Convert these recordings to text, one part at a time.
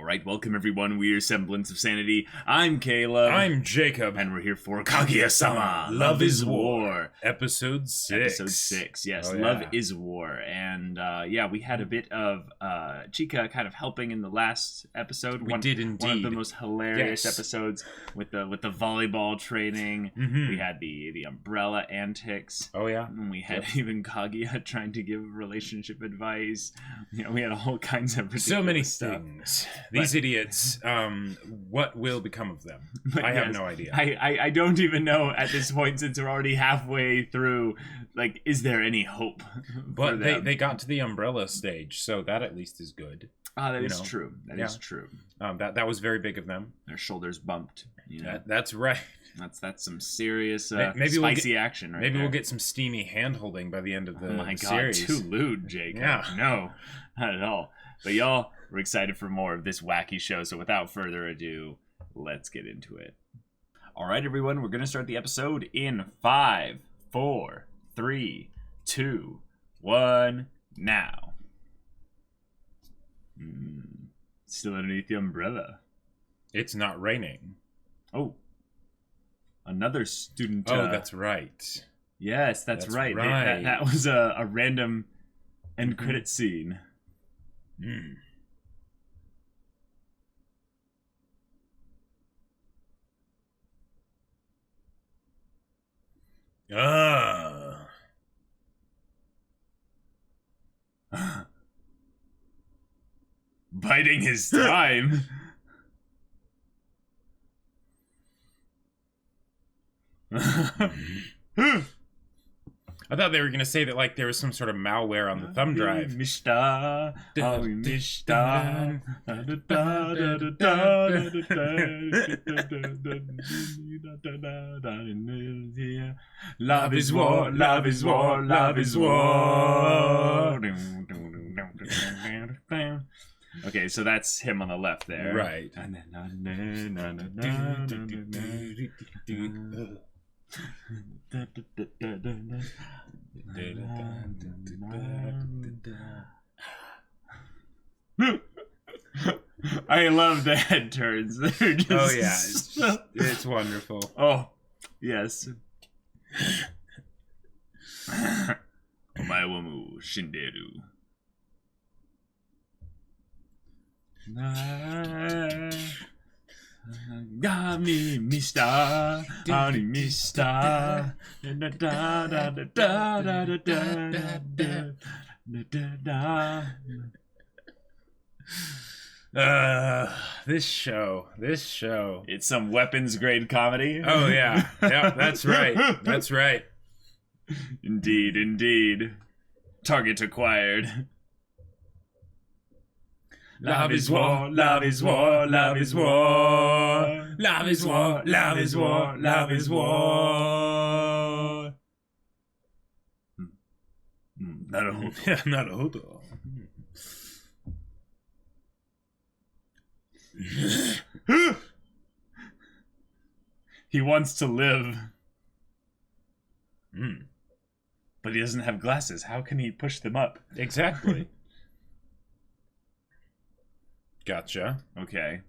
Alright, welcome everyone. We're Semblance of Sanity. I'm Caleb. I'm Jacob. And we're here for Kaguya-sama, Love is War. Episode 6. Episode 6, yes. Oh, yeah. Love is War. And we had a bit of Chika kind of helping in the last episode. We did indeed. One of the most hilarious episodes with the volleyball training. Mm-hmm. We had the umbrella antics. Oh, yeah. And we had even Kaguya trying to give relationship advice. You know, we had all kinds of ridiculous so many stuff. things. These idiots, what will become of them? I have no idea. I don't even know at this point, since we're already halfway through, like, is there any hope? But they got to the umbrella stage, so that at least is good. That is true. That is true. That was very big of them. Their shoulders bumped. You know? That's right. That's some serious spicy action right Maybe there. we'll get some steamy hand-holding by the end of the Oh my god, series. too lewd, Jake. Yeah. No, not at all. But y'all, we're excited for more of this wacky show, so without further ado, let's get into it. Alright everyone, we're going to start the episode in 5, 4, 3, 2, 1, now. Still underneath the umbrella. It's not raining. Oh. Another student. Oh, that's right. Yes, that's right. Right. That was a random end credit scene. Mm. Biding his time. I thought they were going to say that, like, there was some sort of malware on the thumb drive. Love is war, love is war, love is war. Okay, so that's him on the left there. Right. I love the head turns. They're just it's wonderful. Oh, yes. Omae wa mou shinderu. Gami Mista, Ani Mista. This show. It's some weapons grade comedy. Oh yeah, that's right. That's right. Indeed. Target acquired. Love is war, love is war, love is war. Love is war, love is war, love is war. Naruhodo. He wants to live. But he doesn't have glasses. How can he push them up? Exactly. Gotcha. Okay.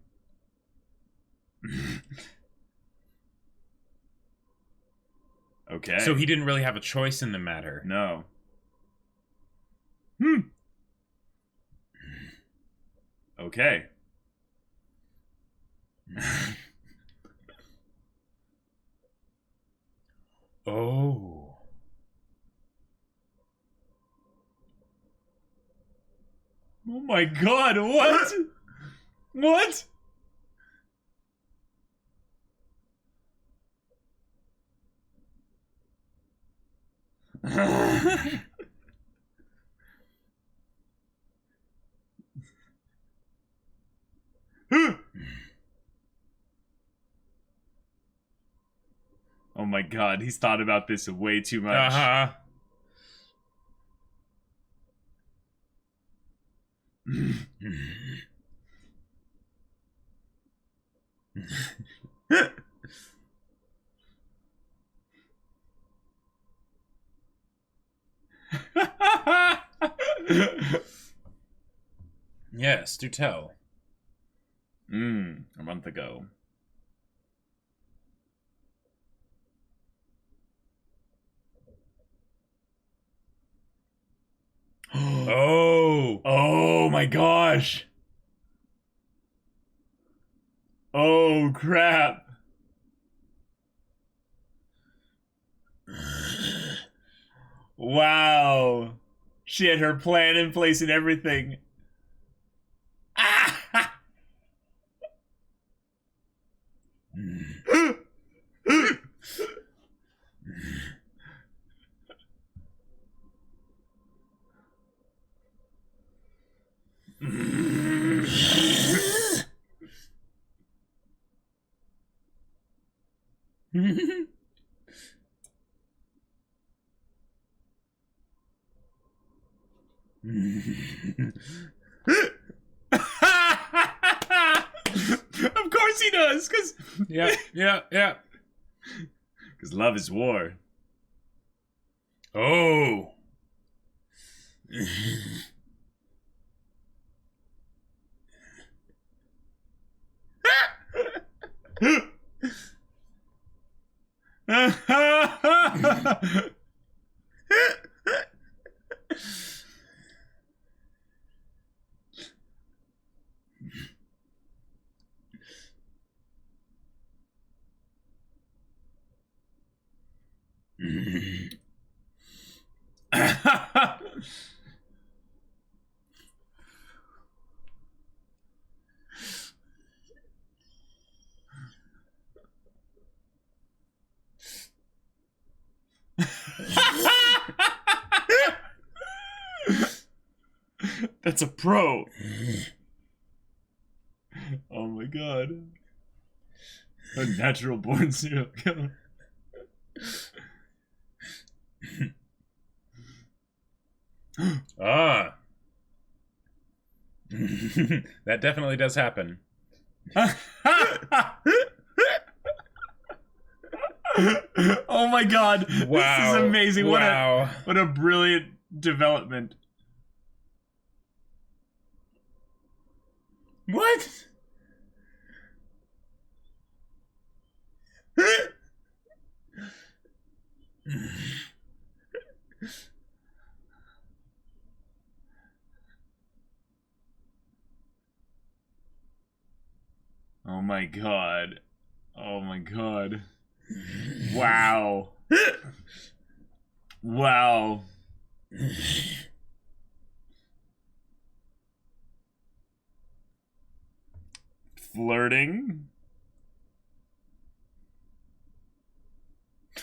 Okay. So he didn't really have a choice in the matter. No. Okay. Oh. Oh my god, what? What? Oh my god, he's thought about this way too much. Yes, do tell. A month ago. Oh. Oh my gosh. Oh crap. Wow. She had her plan in place and everything. Ah! Of course he does, because Yeah. love is war. Oh. That's a pro. Oh my god. A natural born serial killer. Ah. That definitely does happen. Oh my god. Wow. This is amazing. Wow. What a brilliant development. What? Oh my god. Oh my god. Wow. Wow. Flirting.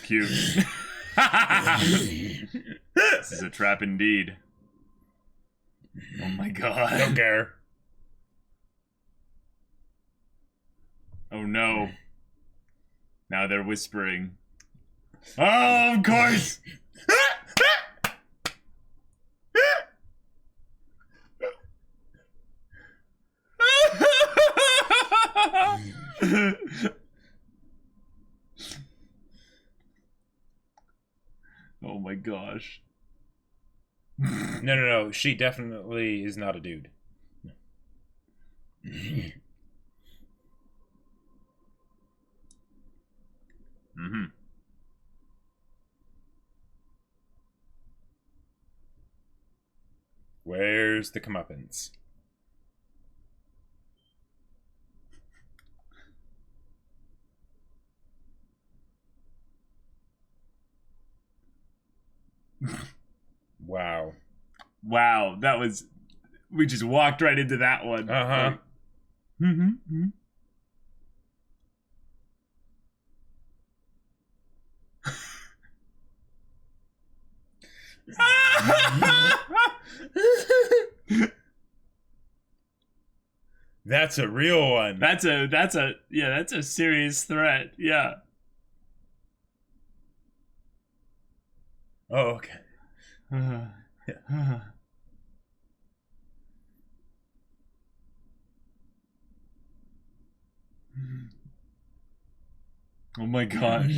Cute. This is a trap indeed. Oh my god. Don't care. Oh no. Now they're whispering. Oh, of course! Oh my gosh. No. She definitely is not a dude. Mm-hmm. Where's the comeuppance? Wow. Wow, that was... We just walked right into that one. Uh-huh. Mm-hmm. That's a real one. That's a serious threat. Yeah. Oh, okay. Oh my gosh.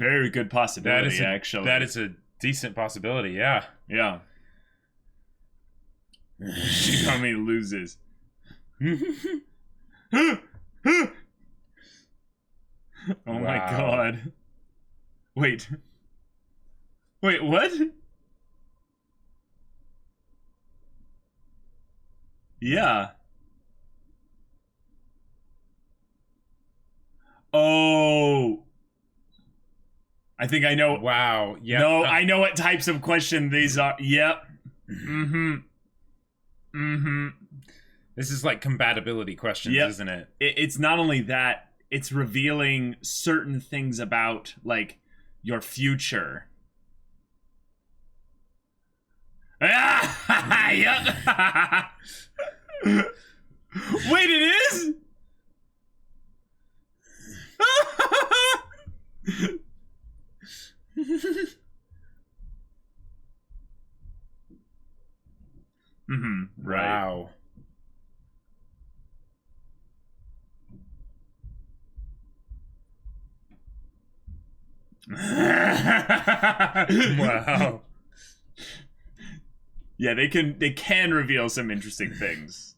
Very good possibility, actually. That is a decent possibility, yeah. Yeah. Ishigami loses. Oh my god. Wait, what? Yeah. Oh. I think I know. Wow. Yeah. No, I know what types of question these are. Yep. Mm-hmm. Mm-hmm. This is like compatibility questions, isn't it? It's not only that, it's revealing certain things about, like, your future. Yep. Wait, it is? Mm-hmm. Right. Wow. Wow. Yeah, they can reveal some interesting things.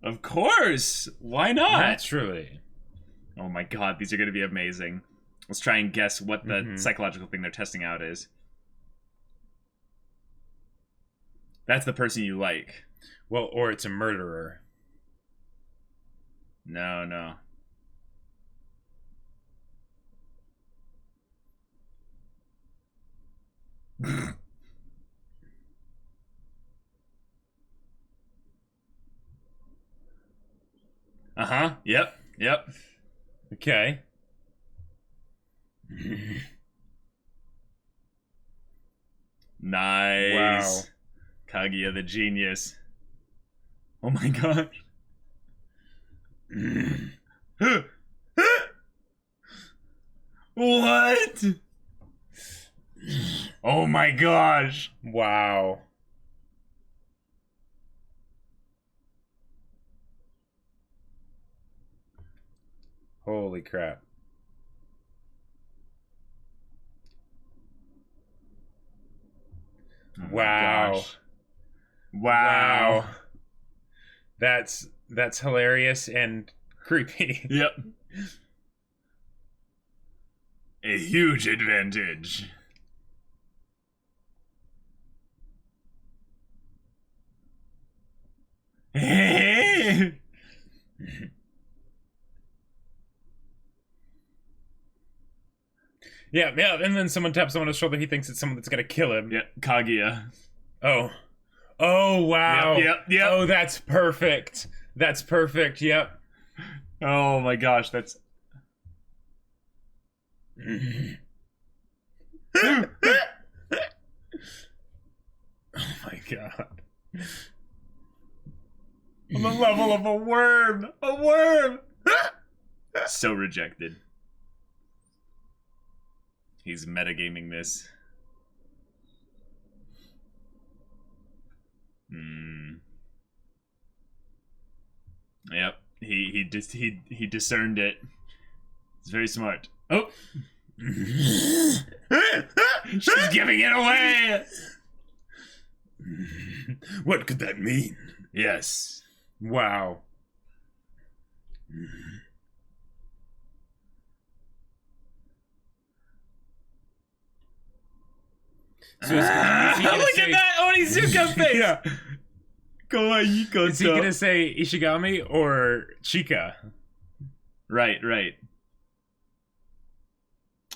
Of course. Why not? Naturally. Oh my god, these are going to be amazing. Let's try and guess what the psychological thing they're testing out is. That's the person you like. Well, or it's a murderer. No. Uh-huh. Yep. Okay. Nice. Wow. Kaguya the genius. Oh my god. What? Oh my gosh. Wow. Holy crap. Oh wow. Gosh. Wow. That's hilarious and creepy. Yep. A huge advantage. Yeah, and then someone taps someone on the shoulder, he thinks it's someone that's gonna kill him. Yeah, Kaguya. Oh, wow. Yep. Oh, that's perfect. Yep. Oh my gosh, that's... Oh my god. On the level of a worm! A worm! So rejected. He's metagaming this. Yep. He discerned it. It's very smart. Oh! She's giving it away! What could that mean? Yes. Wow. So Look at that Onizuka face! Yeah. Kawaii-koto. Is he gonna say Ishigami or Chika? Right.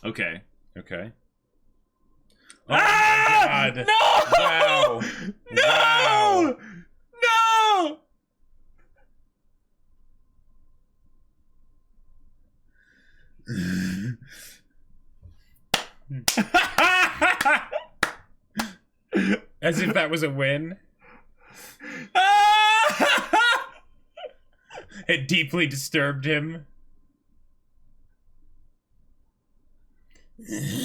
Okay. Okay. Oh Ah! my god. No! Wow. No! Wow. As if that was a win. It deeply disturbed him. I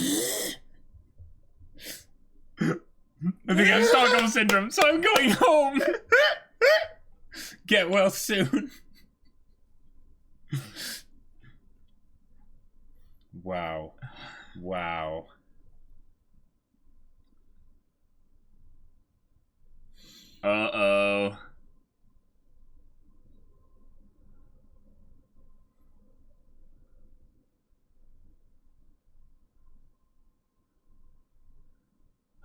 think I have Stockholm Syndrome, so I'm going home. Get well soon. Wow. Wow. Uh-oh.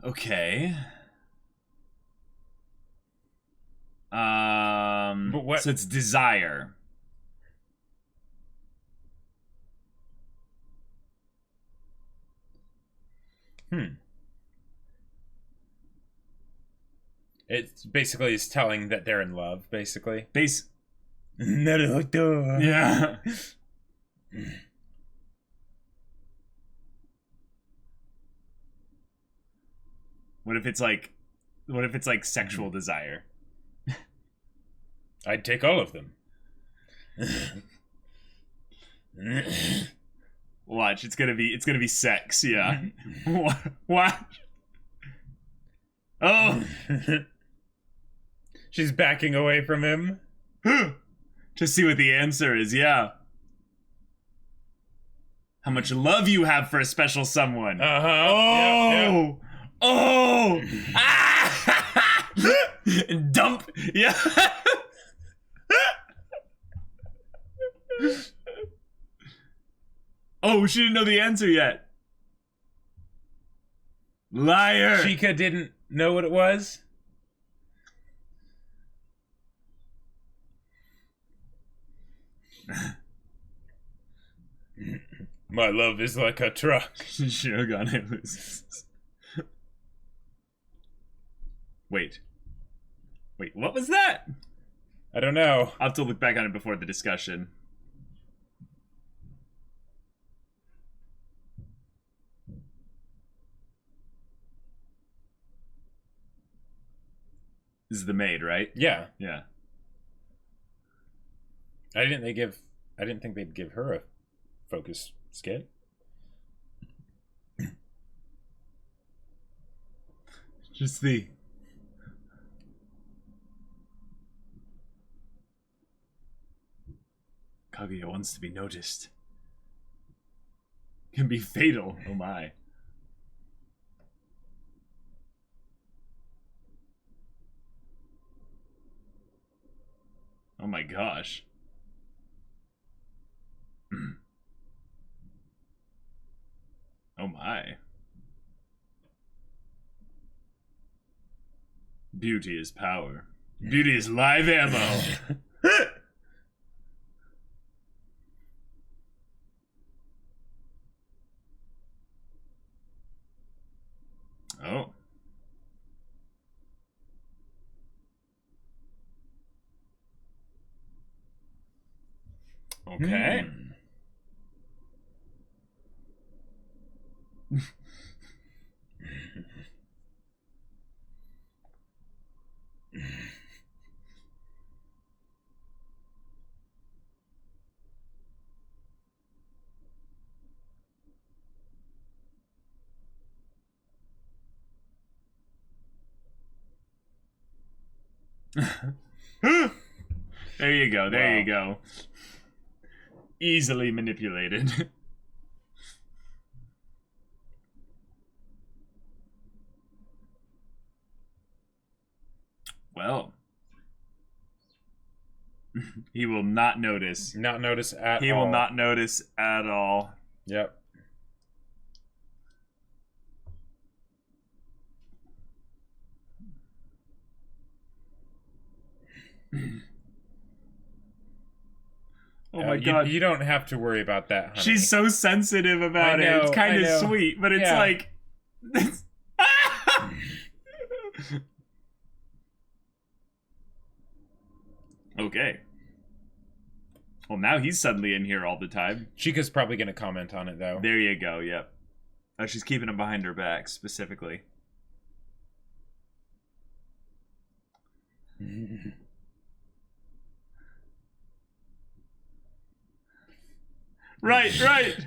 Okay. But what? So it's desire. It's basically is telling that they're in love, basically. Naruto. Yeah. What if it's like sexual desire? I'd take all of them. Watch, it's gonna be sex, yeah. What? Oh, She's backing away from him. to see what the answer is, yeah. How much love you have for a special someone. Uh-huh. Oh! Yep. Oh! Ah! Dump! Yeah. Oh, she didn't know the answer yet. Liar! Chica didn't know what it was? My love is like a truck. Shogun loses. Wait, what was that? I don't know. I'll have to look back on it before the discussion. This is the maid, right? Yeah. Yeah. I didn't think they'd give her a focus skit. Just the... Kaguya wants to be noticed. Can be fatal. Oh my. Oh my gosh. Oh my. Beauty is power. Beauty is live ammo. Oh. Okay. There you go. There you go. Easily manipulated. Well, he will not notice. Not notice at all. He will not notice at all. Yep. Oh my god. You don't have to worry about that, honey. She's so sensitive about it. It's kind of sweet, but it's like... Okay. Well, now he's suddenly in here all the time. Chica's probably going to comment on it, though. There you go, yep. Oh, she's keeping him behind her back, specifically. Right, right.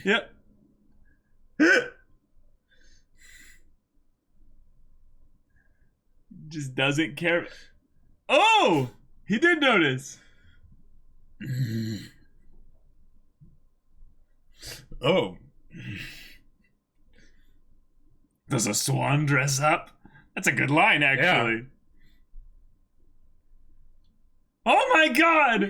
Yep. Just doesn't care. Oh! He did notice. Oh. Does a swan dress up? That's a good line, actually. Yeah. Oh my god!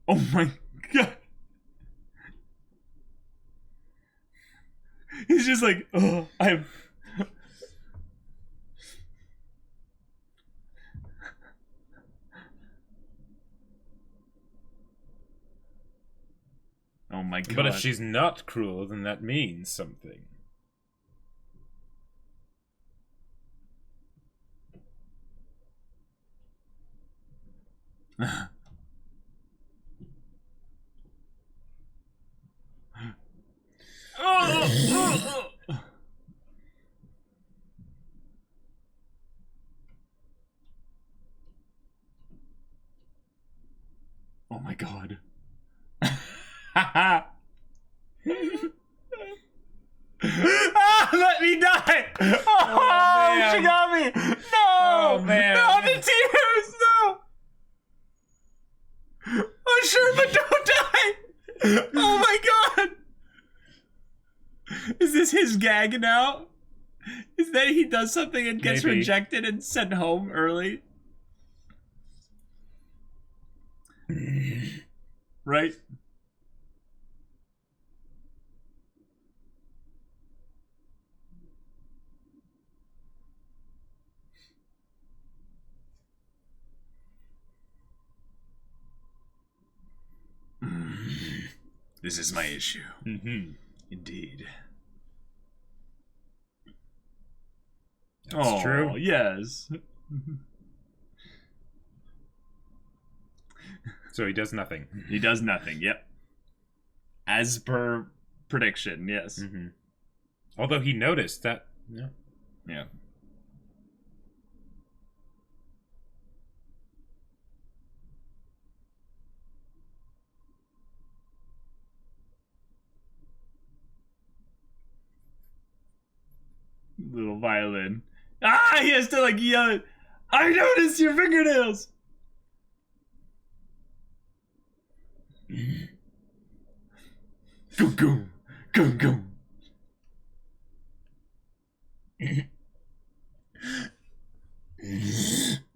Oh my god. He's just like, oh, oh my god. But if she's not cruel, then that means something. Oh my god. Let me die! Oh, Ishigami! No! Oh, man. No, the tears! No! Oh, Sherman, don't die! Oh my god! Is this his gag now? Is that he does something and gets Maybe. rejected and sent home early? Right? This is my issue. Mm-hmm. Indeed. That's true. Yes. So he does nothing. He does nothing, yep. As per prediction, yes. Mm-hmm. Although he noticed that. Yeah. Yeah. Little violin. Ah, he has to like yell. I noticed your fingernails. Go go go go.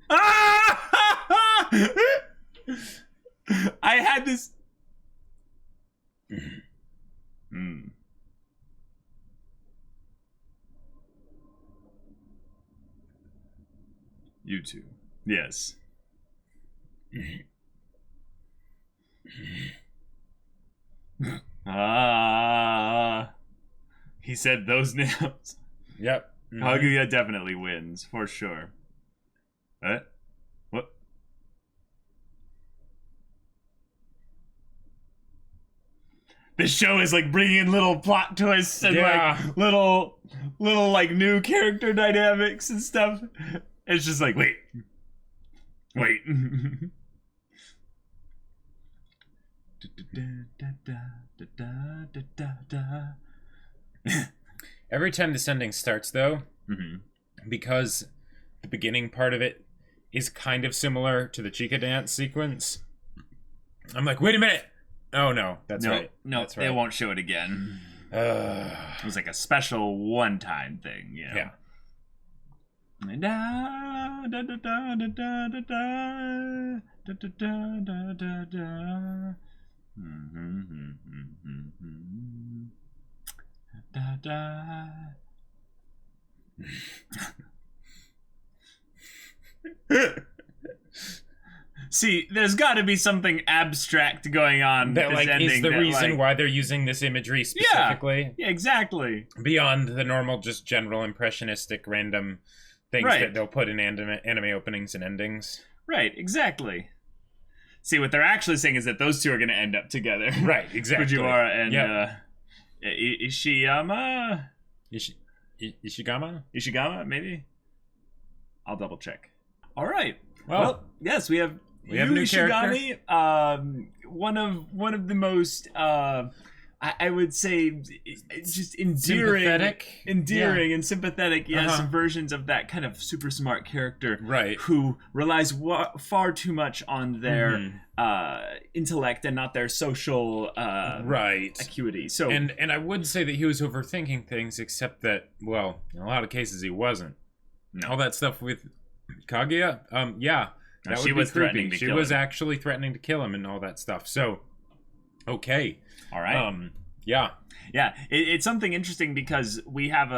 Ah! I had this. You too. Yes. He said those nails. Yep. Mm-hmm. Kaguya definitely wins, for sure. What? This show is like bringing in little plot twists and like little like new character dynamics and stuff. It's just like, wait. Every time this ending starts, though, because the beginning part of it is kind of similar to the Chica dance sequence, I'm like, wait a minute! Oh, no, that's right. No, that's right. They won't show it again. It was like a special one-time thing, you know? Yeah. See, there's got to be something abstract going on. That this like ending is the that, reason like, why they're using this imagery specifically. Yeah, exactly. Beyond the normal, just general impressionistic random things that they'll put in anime openings and endings. Right, exactly. See, what they're actually saying is that those two are going to end up together. Right, exactly. Fujiwara and Ishiyama? Ishigama? Ishigama, maybe? I'll double check. All right. Well, Well, yes, we have a new Ishigami, one of the most I would say just endearing and sympathetic, versions of that kind of super smart character, right? Who relies far too much on their intellect and not their social acuity. So, and I would say that he was overthinking things, except that, well, in a lot of cases he wasn't. No. All that stuff with Kaguya, that she would was be creepy. threatening to She kill was him. actually threatening to kill him and all that stuff. So, okay. All right. Yeah. It's something interesting because we have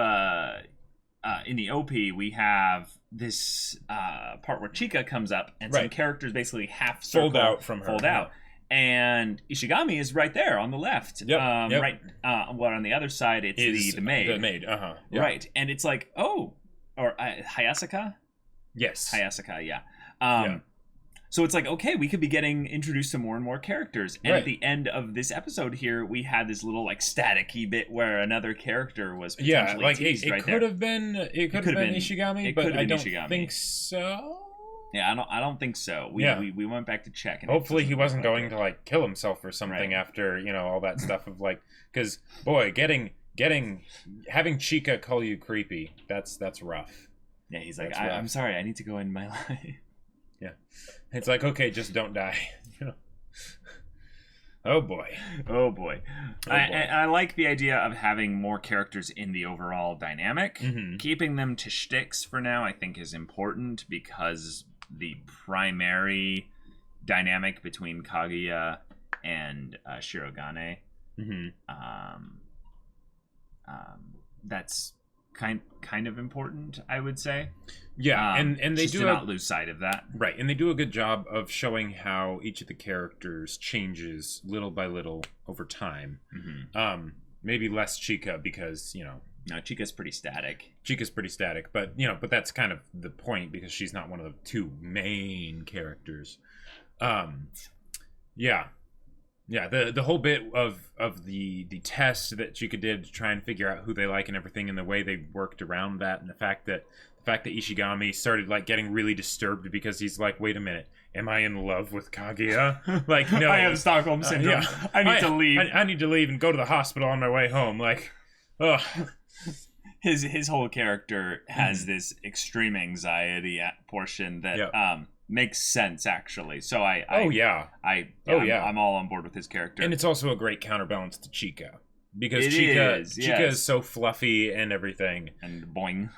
in the OP we have this part where Chika comes up and some characters basically half circle, fold out from her. Fold out. And Ishigami is right there on the left. Yep. Right. On the other side, it's the maid. The maid. Yep. Right. And it's like, or Hayasaka. Yes. Hayasaka. Yeah. So it's like, okay, we could be getting introduced to more and more characters. And at the end of this episode here, we had this little like staticky bit where another character was potentially teased it could have been Ishigami, but I don't think so. Yeah, I don't think so. We went back to check. And hopefully he wasn't going to like kill himself or something after, all that stuff of like, because boy, having Chika call you creepy, that's rough. Yeah, he's like, I'm sorry, I need to go in my life. Yeah, it's like, okay, just don't die. Oh boy. I like the idea of having more characters in the overall dynamic. Mm-hmm. Keeping them to shticks for now, I think, is important because the primary dynamic between Kaguya and Shirogane, that's kind of important, I would say. Yeah, and they just do to not lose sight of that. Right, and they do a good job of showing how each of the characters changes little by little over time. Mm-hmm. Maybe less Chika because, No, Chika's pretty static. But that's kind of the point because she's not one of the two main characters. Yeah, the whole bit of the test that Chika did to try and figure out who they like and everything, and the way they worked around that, and the fact that Ishigami started like getting really disturbed because he's like, wait a minute, am I in love with Kaguya? Like, no, I have Stockholm syndrome. I need to leave. I need to leave and go to the hospital on my way home. Like, ugh. His whole character has this extreme anxiety portion that makes sense, actually. So I'm all on board with his character, and it's also a great counterbalance to Chika because Chika is so fluffy and everything, and boing.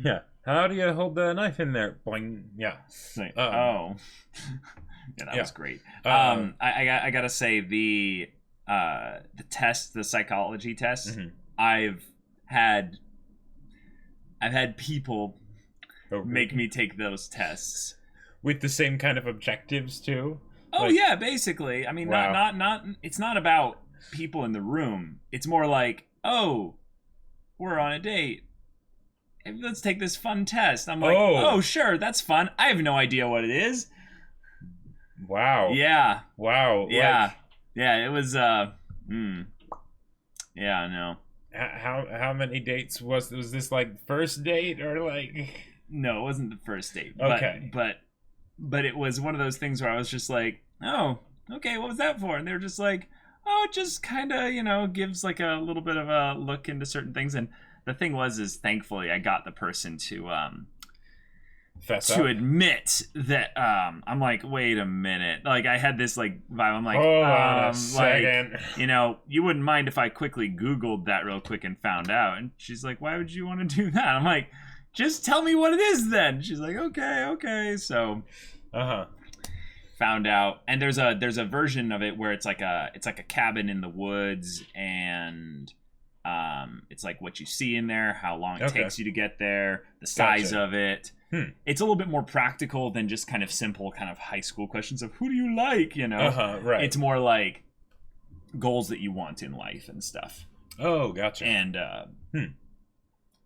Yeah, how do you hold the knife in there? Boing. Yeah. Like, yeah, that was great. I gotta say the test, the psychology test. Mm-hmm. I've had people make me take those tests with the same kind of objectives too. Oh, like, yeah, basically. I mean, wow. not. It's not about people in the room. It's more like, oh, we're on a date. Let's take this fun test. I'm like, oh, sure, that's fun. I have no idea what it is. Wow. Yeah. Wow. Yeah. Like, yeah. It was. Yeah. No. How many dates was this? Like first date or like? No, it wasn't the first date. Okay. But it was one of those things where I was just like, oh, okay, what was that for? And they were just like, oh, it just kind of, gives like a little bit of a look into certain things. And the thing is thankfully I got the person to admit that I'm like, wait a minute. Like I had this like vibe. I'm like, hold on a second. Like, you wouldn't mind if I quickly Googled that real quick and found out. And she's like, why would you want to do that? I'm like, just tell me what it is then. She's like, okay. So found out, and there's a version of it where it's like a cabin in the woods, and it's like what you see in there, how long it takes you to get there, the size of it. It's a little bit more practical than just kind of simple kind of high school questions of who do you like, Right. It's more like goals that you want in life and stuff. Oh, gotcha. And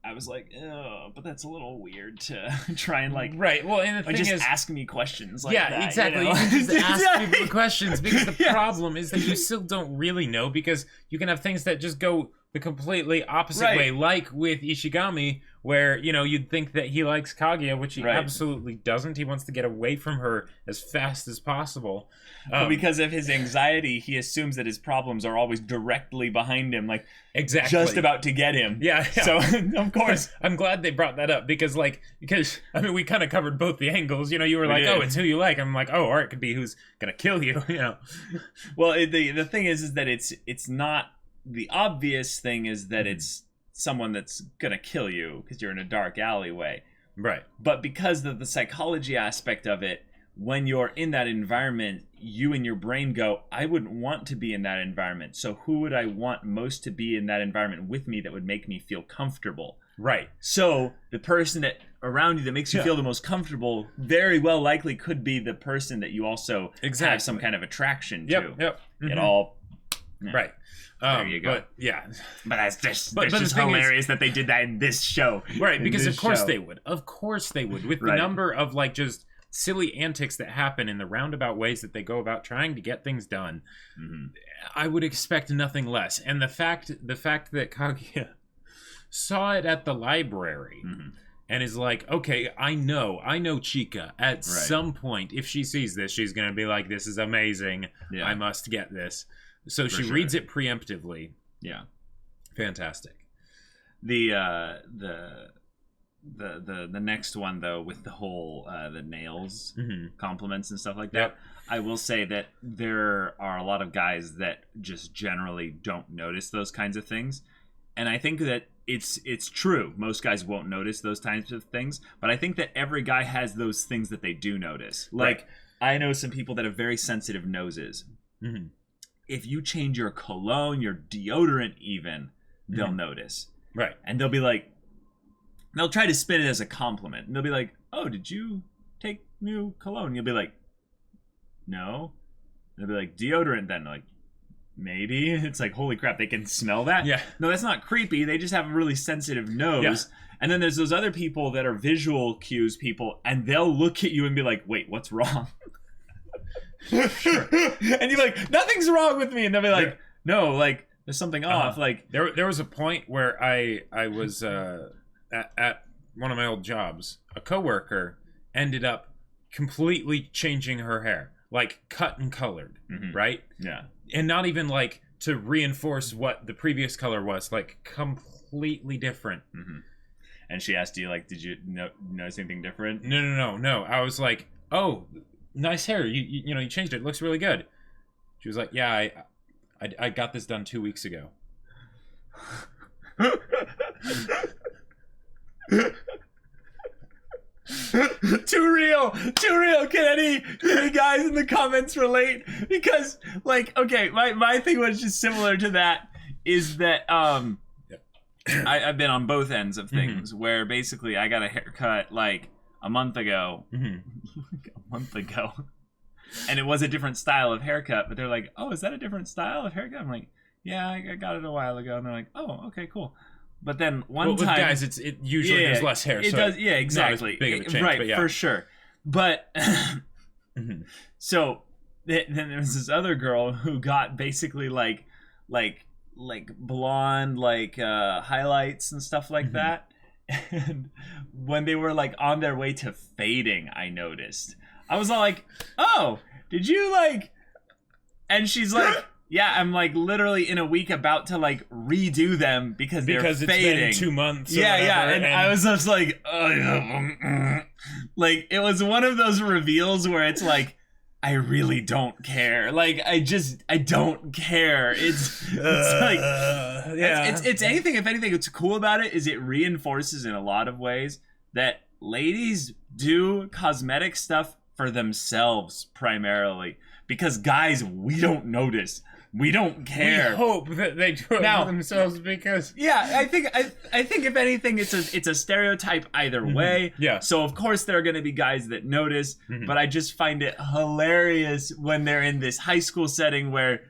I was like, oh, but that's a little weird to try and like, right. Well, and the thing just is, ask me questions like that. Yeah, exactly. You can just ask people questions because the problem is that you still don't really know, because you can have things that just go the completely opposite Right. way, like with Ishigami, where, you know, you'd think that he likes Kaguya, which he Right. absolutely doesn't. He wants to get away from her as fast as possible. But because of his anxiety, he assumes that his problems are always directly behind him, like exactly. just about to get him. Yeah. So, of course. I'm glad they brought that up because I mean, we kind of covered both the angles. You know, you were We like, did. oh, it's who you like. I'm like, oh, or it could be who's going to kill you, you know. Well, the thing is that it's not, the obvious thing is that it's someone that's going to kill you because you're in a dark alleyway. Right. But because of the psychology aspect of it, when you're in that environment, you and your brain go, I wouldn't want to be in that environment. So who would I want most to be in that environment with me that would make me feel comfortable? Right. So the person that around you that makes you Yeah. feel the most comfortable very well likely could be the person that you also Exactly. have some kind of attraction to. Yep. It all... yeah. Right. There you go. But yeah. But that's just, But that's the just thing is- hilarious that they did that in this show. Right, In because this of course show. they would. Of course they would. With the Right. number of like just silly antics that happen in the roundabout ways that they go about trying to get things done, Mhm. I would expect nothing less. And the fact that Kaguya saw it at the library Mhm. and is like, okay, I know Chica. At some point, if she sees this, she's gonna be like, this is amazing. Yeah. I must get this. So For she sure. reads it preemptively. Yeah. Fantastic. The next one though, with the whole the nails Mm-hmm. compliments and stuff like that, Yep. I will say that there are a lot of guys that just generally don't notice those kinds of things, and I think that it's true. Most guys won't notice those types of things, but I think that every guy has those things that they do notice. Like, I know some people that have very sensitive noses. Mm-hmm. If you change your cologne, your deodorant even, they'll Mhm. notice. Right. And they'll be like, they'll try to spin it as a compliment. And they'll be like, oh, did you take new cologne? And you'll be like, no. And they'll be like, deodorant then? Like, maybe. It's like, holy crap, they can smell that? Yeah. No, that's not creepy. They just have a really sensitive nose. Yeah. And then there's those other people that are visual cues people, and they'll look at you and be like, wait, what's wrong? Sure. And you're like, nothing's wrong with me. And they'll be like, no, like, there's something off. Like, There was a point where I was at one of my old jobs. A coworker ended up completely changing her hair, like cut and colored, Mhm. right? yeah. And not even like to reinforce what the previous color was, like completely different. Mm-hmm. And she asked you, like, did you notice anything different? No. I was like, oh, nice hair. You know, you changed it. It looks really good. She was like, yeah, I got this done 2 weeks ago. Too real. Can any guys in the comments relate? Because, like, okay, my thing was just similar to that, is that I've been on both ends of things where basically I got a haircut like a month ago. And it was a different style of haircut, but they're like, oh, is that a different style of haircut? I'm like, yeah, I got it a while ago. And they're like, oh, okay, cool. But then one time, with guys, it usually there's less hair. It so does, yeah, not as exactly, big of a change, right, but yeah. for sure. But Mhm. so then there was this other girl who got basically like blonde, like highlights and stuff like that. And when they were like on their way to fading, I noticed. I was all like, oh, did you like? And she's like, yeah, I'm like literally in a week about to like redo them because they're Because it's fading. been 2 months. Or Yeah, whatever, and I was just like, like it was one of those reveals where it's like, I really don't care. Like I don't care. It's like yeah. it's anything. If anything, what's cool about it is it reinforces in a lot of ways that ladies do cosmetic stuff for themselves primarily, because guys, we don't notice. We don't care. We hope that they do it Now- for themselves because Yeah, I think if anything, it's a stereotype either way. Yeah. So of course there are going to be guys that notice, but I just find it hilarious when they're in this high school setting where,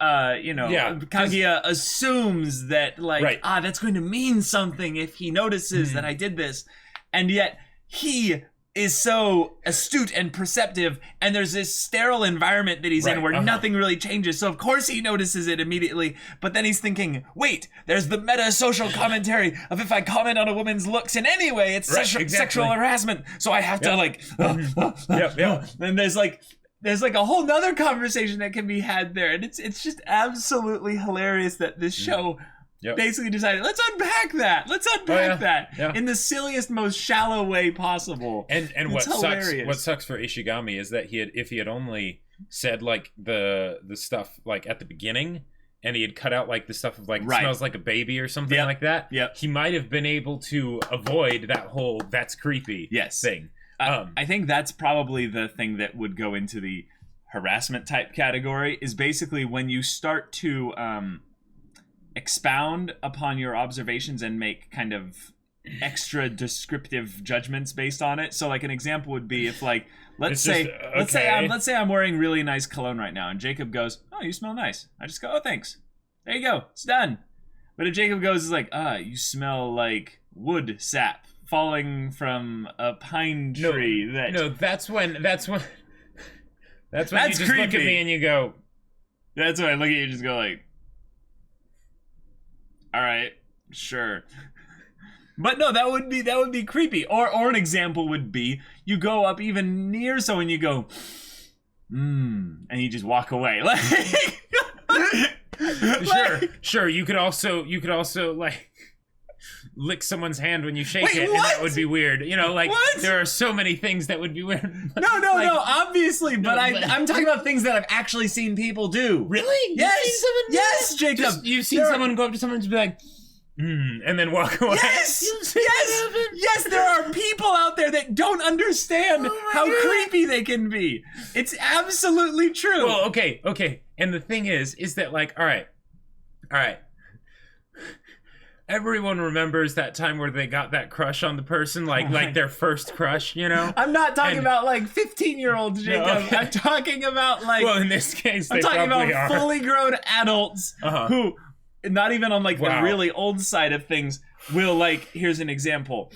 Yeah, Kaguya assumes that like, Right. that's going to mean something if he notices that I did this, and yet he is so astute and perceptive, and there's this sterile environment that he's in where nothing really changes, so of course he notices it immediately, but then he's thinking, wait, there's the meta-social commentary of if I comment on a woman's looks in any way, it's sexual harassment, so I have to like and there's like a whole nother conversation that can be had there, and it's just absolutely hilarious that this show basically decided, let's unpack that in the silliest, most shallow way possible. And what sucks for Ishigami is that if he had only said like the stuff like at the beginning, and he had cut out like the stuff of like smells like a baby or something like that, he might have been able to avoid that whole that's creepy thing. I think that's probably the thing that would go into the harassment type category, is basically when you start to expound upon your observations and make kind of extra descriptive judgments based on it. So like an example would be if like let's say I'm wearing really nice cologne right now, and Jacob goes, "Oh, you smell nice." I just go, "Oh, thanks." There you go. It's done. But if Jacob goes like, "You smell like wood sap falling from a pine tree." That's when you just creepy. Look at me and you go. That's when I look at you and just go like, all right, sure. But no, that would be creepy. Or an example would be you go up even near someone, you go, and you just walk away. Sure. You could also like lick someone's hand when you shake it, and that would be weird. You know, like there are so many things that would be weird. No, obviously, but I'm talking about things that I've actually seen people do. Really? Yes, Jacob. You've seen someone go up to someone and be like, and then walk away. Yes, there are people out there that don't understand how creepy they can be. It's absolutely true. Well, okay. And the thing is that like, all right. Everyone remembers that time where they got that crush on the person, like their first crush, you know? I'm not talking about like 15-year-olds, Jacob. No, okay. I'm talking about like... Well, in this case, I'm talking about fully grown adults who, not even on like the really old side of things, will like, here's an example.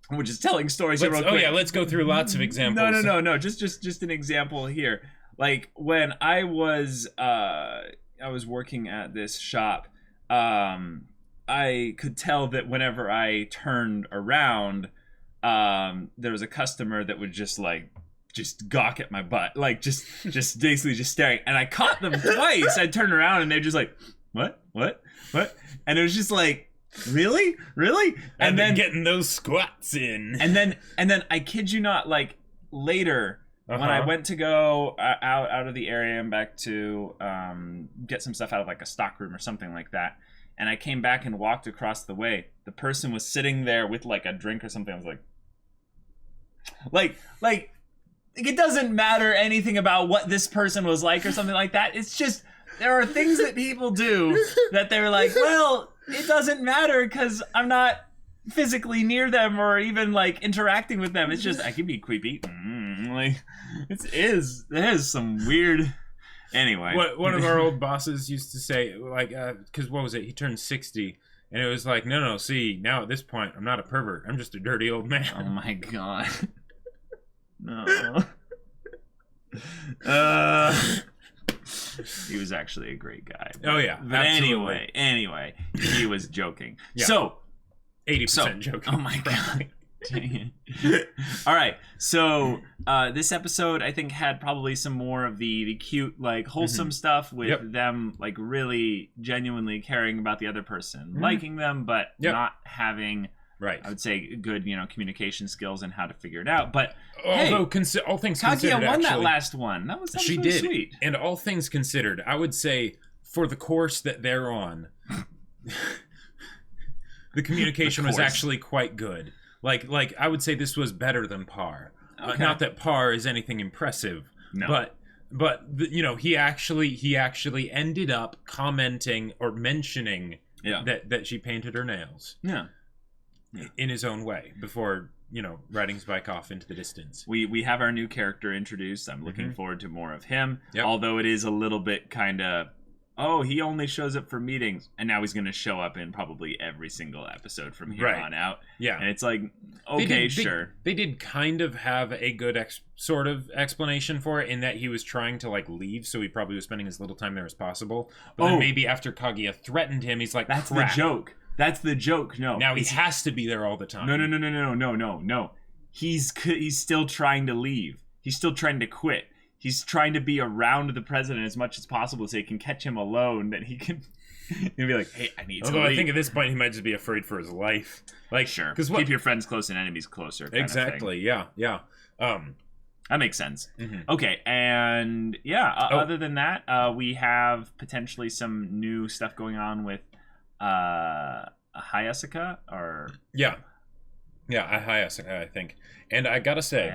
We're just telling stories here real quick. Oh yeah, let's go through lots of examples. No. Just an example here. Like when I was working at this shop, I could tell that whenever I turned around, there was a customer that would just gawk at my butt, like just basically just staring. And I caught them twice. I turned around and they're just like, what? And it was just like, really? And then getting those squats in. And then I kid you not, like later when I went to go out of the area and back to get some stuff out of like a stock room or something like that. And I came back and walked across the way. The person was sitting there with like a drink or something. I was like, it doesn't matter anything about what this person was like or something like that. It's just, there are things that people do that they're like, well, it doesn't matter because I'm not physically near them or even like interacting with them. It's just, I can be creepy. Like, it is some weird... Anyway. One of our old bosses used to say, like, because what was it? He turned 60, and it was like, no, see, now at this point, I'm not a pervert. I'm just a dirty old man. Oh, my God. No. He was actually a great guy. Oh, yeah. But anyway, he was joking. Yeah. So, 80% joking. Oh, my God. Dang it. All right, so this episode I think had probably some more of the cute, like wholesome stuff with them like really genuinely caring about the other person, liking them, but not having I would say good communication skills and how to figure it out. But although all things considered, Kaguya won that last one. That was she really did. Sweet. And all things considered, I would say for the course that they're on, the communication was actually quite good. Like I would say this was better than Par. Okay. Not that Par is anything impressive, but he actually ended up commenting or mentioning that she painted her nails. Yeah. In his own way before riding his bike off into the distance. We have our new character introduced. I'm looking forward to more of him. Yep. Although it is a little bit kind of oh, he only shows up for meetings, and now he's going to show up in probably every single episode from here on out. Yeah. And it's like, okay, sure. They did kind of have a good sort of explanation for it in that he was trying to, like, leave, so he probably was spending as little time there as possible. But then maybe after Kaguya threatened him, he's like, that's the joke. That's the joke. No. Now he has to be there all the time. No. He's still trying to leave. He's still trying to quit. He's trying to be around the president as much as possible so he can catch him alone, that he can be like, hey, I need to leave. I think at this point he might just be afraid for his life. Like, sure. Keep your friends close and enemies closer. Exactly, yeah. That makes sense. Mm-hmm. Okay, and other than that, we have potentially some new stuff going on with Hayasaka, or... Yeah, Hayasaka, I think. And I gotta say,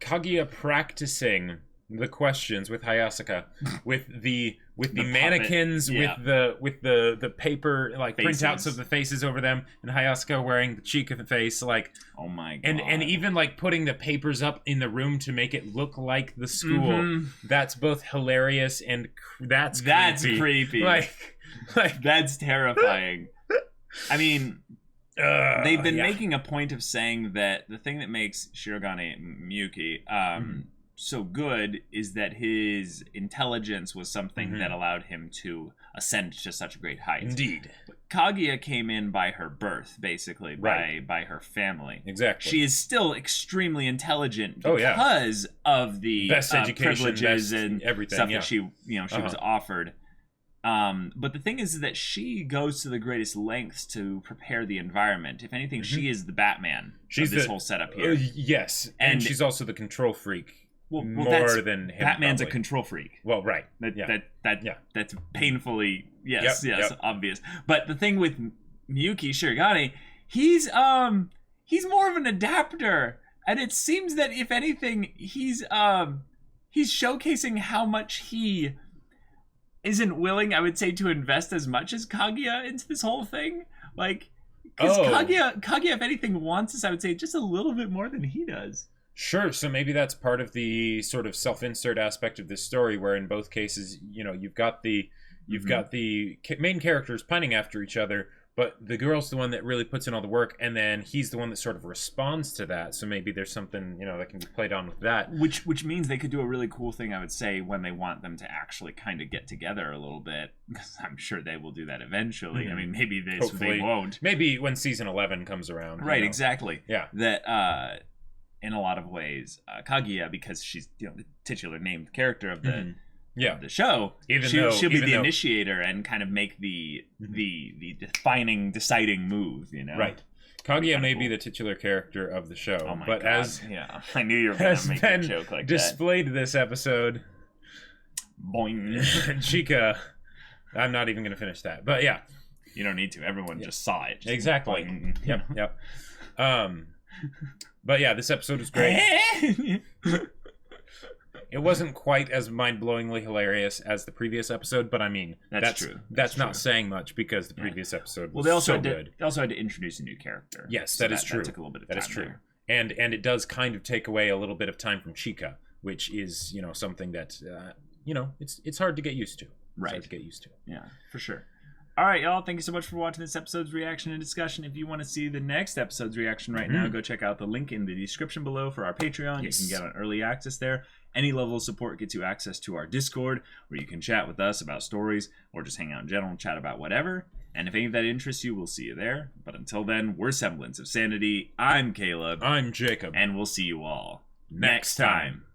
Kaguya practicing the questions with Hayasaka, with the mannequins, with the paper, like faces. Printouts of the faces over them, and Hayasaka wearing the Chica face, like, oh my god, and even like putting the papers up in the room to make it look like the school. Mm-hmm. That's both hilarious and that's creepy. Like that's terrifying. I mean. They've been making a point of saying that the thing that makes Shirogane Miyuki so good is that his intelligence was something that allowed him to ascend to such a great height. Indeed. But Kaguya came in by her birth, basically, by her family. Exactly. She is still extremely intelligent because of the best education, privileges and everything, stuff that she was offered. But the thing is that she goes to the greatest lengths to prepare the environment. If anything, she is the Batman of this whole setup here. Yes, and she's also the control freak. More than him. Batman's probably. A control freak. Well, right. That's painfully obvious. But the thing with Miyuki Shirogane, he's more of an adapter, and it seems that if anything, he's showcasing how much he isn't willing, I would say, to invest as much as Kaguya into this whole thing. Like, because Kaguya, if anything, wants this, I would say, just a little bit more than he does. Sure, so maybe that's part of the sort of self-insert aspect of this story, where in both cases, you've got the main characters pining after each other, but the girl's the one that really puts in all the work, and then he's the one that sort of responds to that. So maybe there's something, that can be played on with that. Which means they could do a really cool thing, I would say, when they want them to actually kind of get together a little bit. Because I'm sure they will do that eventually. Mm-hmm. I mean, maybe they won't. Maybe when season 11 comes around. Right, exactly. Yeah. That, in a lot of ways, Kaguya, because she's the titular named character of the... the show, she'll be the initiator and kind of make the deciding move, Right. Kaguya may be the titular character of the show, oh my but God. I knew you were going to make a joke like displayed this episode. Boing. Chica. I'm not even going to finish that, but yeah. You don't need to. Everyone just saw it. Just exactly. Boing. Yep. But yeah, this episode was great. It wasn't quite as mind-blowingly hilarious as the previous episode, but I mean, that's true. That's not saying much because the previous episode was good. They also had to introduce a new character. Yes, so that is true. That took a little bit of time. That is true. And it does kind of take away a little bit of time from Chica, which is, something that, it's hard to get used to. Right. It's hard to get used to. Yeah, for sure. All right, y'all. Thank you so much for watching this episode's reaction and discussion. If you want to see the next episode's reaction right now, go check out the link in the description below for our Patreon. Yes. You can get on early access there. Any level of support gets you access to our Discord, where you can chat with us about stories or just hang out in general and chat about whatever. And if any of that interests you, we'll see you there. But until then, we're Semblance of Sanity. I'm Caleb. I'm Jacob. And we'll see you all next time.